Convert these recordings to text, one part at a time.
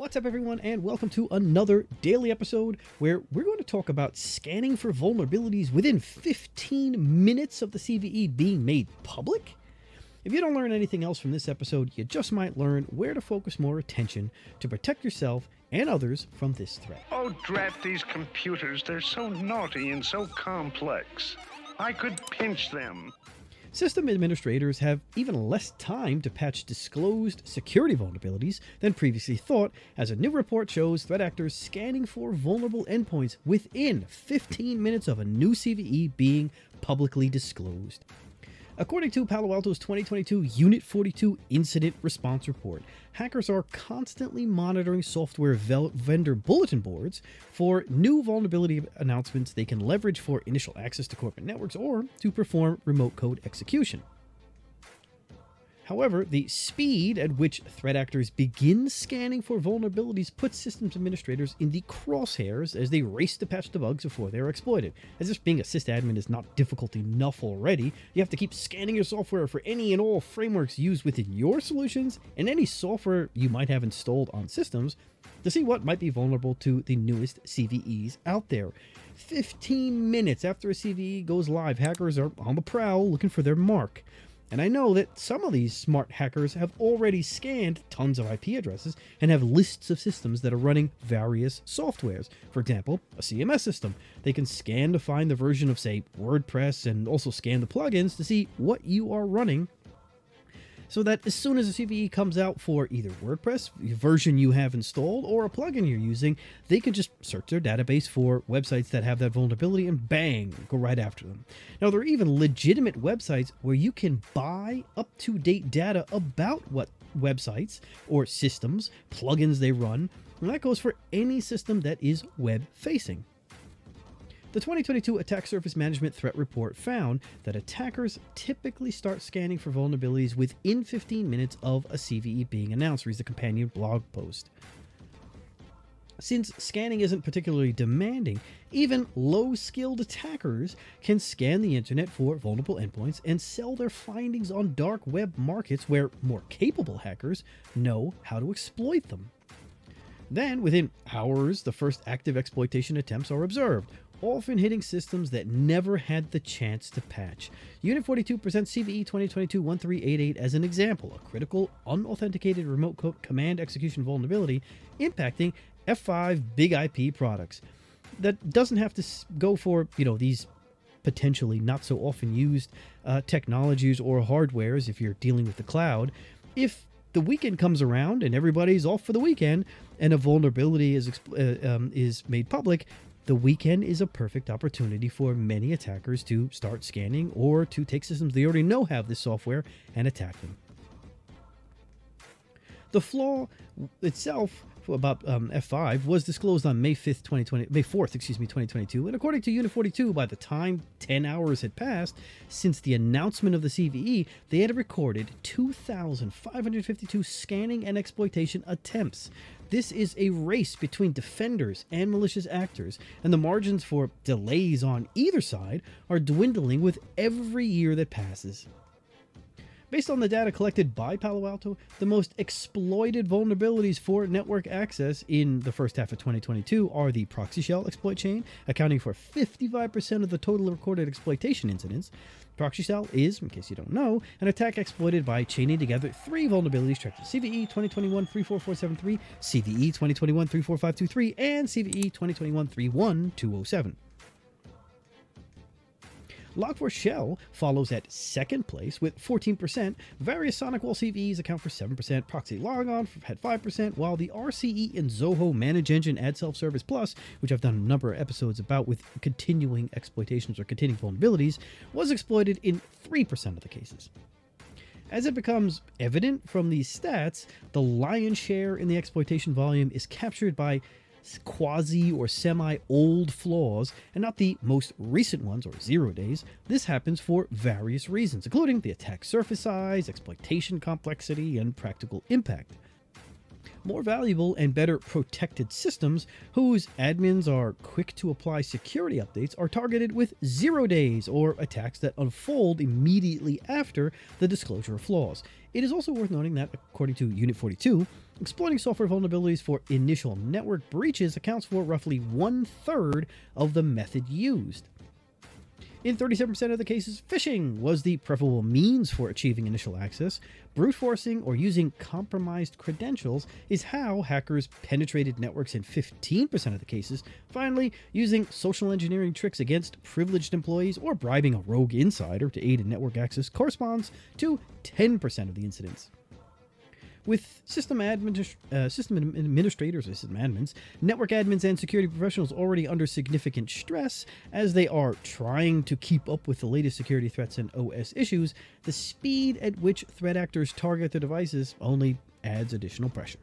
What's up, everyone, and welcome to another daily episode where we're going to talk about scanning for vulnerabilities within 15 minutes of the CVE being made public. If you don't learn anything else from this episode, you just might learn where to focus more attention to protect yourself and others from this threat. Oh, drat these computers. They're so naughty and so complex. I could pinch them. System administrators have even less time to patch disclosed security vulnerabilities than previously thought, as a new report shows threat actors scanning for vulnerable endpoints within 15 minutes of a new CVE being publicly disclosed. According to Palo Alto's 2022 Unit 42 Incident Response Report, hackers are constantly monitoring software vendor bulletin boards for new vulnerability announcements they can leverage for initial access to corporate networks or to perform remote code execution. However, the speed at which threat actors begin scanning for vulnerabilities puts systems administrators in the crosshairs as they race to patch the bugs before they're exploited. As if being a sysadmin is not difficult enough already, you have to keep scanning your software for any and all frameworks used within your solutions and any software you might have installed on systems to see what might be vulnerable to the newest CVEs out there. 15 minutes after a CVE goes live, hackers are on the prowl looking for their mark. And I know that some of these smart hackers have already scanned tons of IP addresses and have lists of systems that are running various softwares. For example, a CMS system. They can scan to find the version of, say, WordPress and also scan the plugins to see what you are running, so that as soon as a CVE comes out for either WordPress, the version you have installed, or a plugin you're using, they can just search their database for websites that have that vulnerability and bang, go right after them. Now, there are even legitimate websites where you can buy up-to-date data about what websites or systems, plugins they run, and that goes for any system that is web-facing. The 2022 Attack Surface Management Threat Report found that attackers typically start scanning for vulnerabilities within 15 minutes of a CVE being announced, reads the companion blog post. Since scanning isn't particularly demanding, even low-skilled attackers can scan the internet for vulnerable endpoints and sell their findings on dark web markets where more capable hackers know how to exploit them. Then, within hours, the first active exploitation attempts are observed, often hitting systems that never had the chance to patch. Unit 42 presents CVE 2022-1388 as an example, a critical, unauthenticated remote command execution vulnerability impacting F5 big IP products. That doesn't have to go for, these potentially not so often used technologies or hardwares if you're dealing with the cloud. If the weekend comes around and everybody's off for the weekend and a vulnerability is made public, the weekend is a perfect opportunity for many attackers to start scanning or to take systems they already know have this software and attack them. The flaw itself about F5 was disclosed on May 4th, 2022, and according to Unit 42, by the time 10 hours had passed since the announcement of the CVE, they had recorded 2,552 scanning and exploitation attempts. This is a race between defenders and malicious actors, and the margins for delays on either side are dwindling with every year that passes. Based on the data collected by Palo Alto, the most exploited vulnerabilities for network access in the first half of 2022 are the proxy shell exploit chain, accounting for 55% of the total recorded exploitation incidents. Proxy shell is, in case you don't know, an attack exploited by chaining together three vulnerabilities tracked as CVE 2021-34473, CVE 2021-34523, and CVE 2021-31207. Log4Shell follows at second place with 14%. Various SonicWall CVEs account for 7%. Proxy Logon had 5%, while the RCE and Zoho Manage Engine Add Self-Service Plus, which I've done a number of episodes about with continuing exploitations or continuing vulnerabilities, was exploited in 3% of the cases. As it becomes evident from these stats, the lion's share in the exploitation volume is captured by quasi or semi-old flaws and not the most recent ones or 0 days. This happens for various reasons, including the attack surface size, exploitation complexity, and practical impact. More valuable and better protected systems whose admins are quick to apply security updates are targeted with 0 days or attacks that unfold immediately after the disclosure of flaws. It is also worth noting that, according to Unit 42, Exploiting software vulnerabilities for initial network breaches accounts for roughly 1/3 of the method used. In 37% of the cases, phishing was the preferable means for achieving initial access. Brute forcing or using compromised credentials is how hackers penetrated networks in 15% of the cases. Finally, using social engineering tricks against privileged employees or bribing a rogue insider to aid in network access corresponds to 10% of the incidents. With system administrators or system admins, network admins, and security professionals already under significant stress as they are trying to keep up with the latest security threats and OS issues, the speed at which threat actors target their devices only adds additional pressure.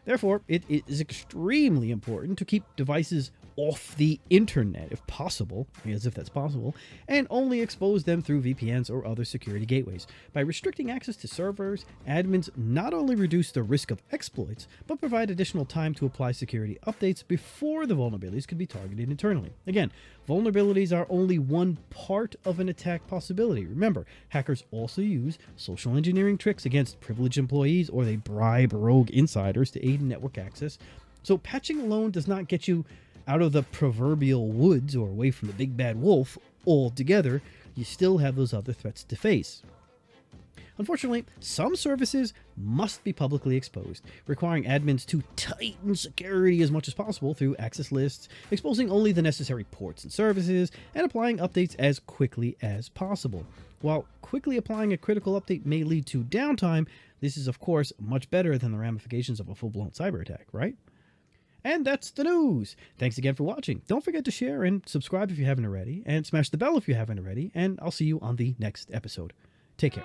Therefore, it is extremely important to keep devices off the internet if possible, as if that's possible, and only expose them through VPNs or other security gateways. By restricting access to servers, admins not only reduce the risk of exploits, but provide additional time to apply security updates before the vulnerabilities could be targeted internally. Again, vulnerabilities are only one part of an attack possibility. Remember, hackers also use social engineering tricks against privileged employees, or they bribe rogue insiders to aid in network access. So patching alone does not get you out of the proverbial woods or away from the big bad wolf altogether. You still have those other threats to face. Unfortunately, some services must be publicly exposed, requiring admins to tighten security as much as possible through access lists, exposing only the necessary ports and services, and applying updates as quickly as possible. While quickly applying a critical update may lead to downtime, this is of course much better than the ramifications of a full-blown cyber attack, right? And that's the news. Thanks again for watching. Don't forget to share and subscribe if you haven't already, and smash the bell if you haven't already, and I'll see you on the next episode. Take care.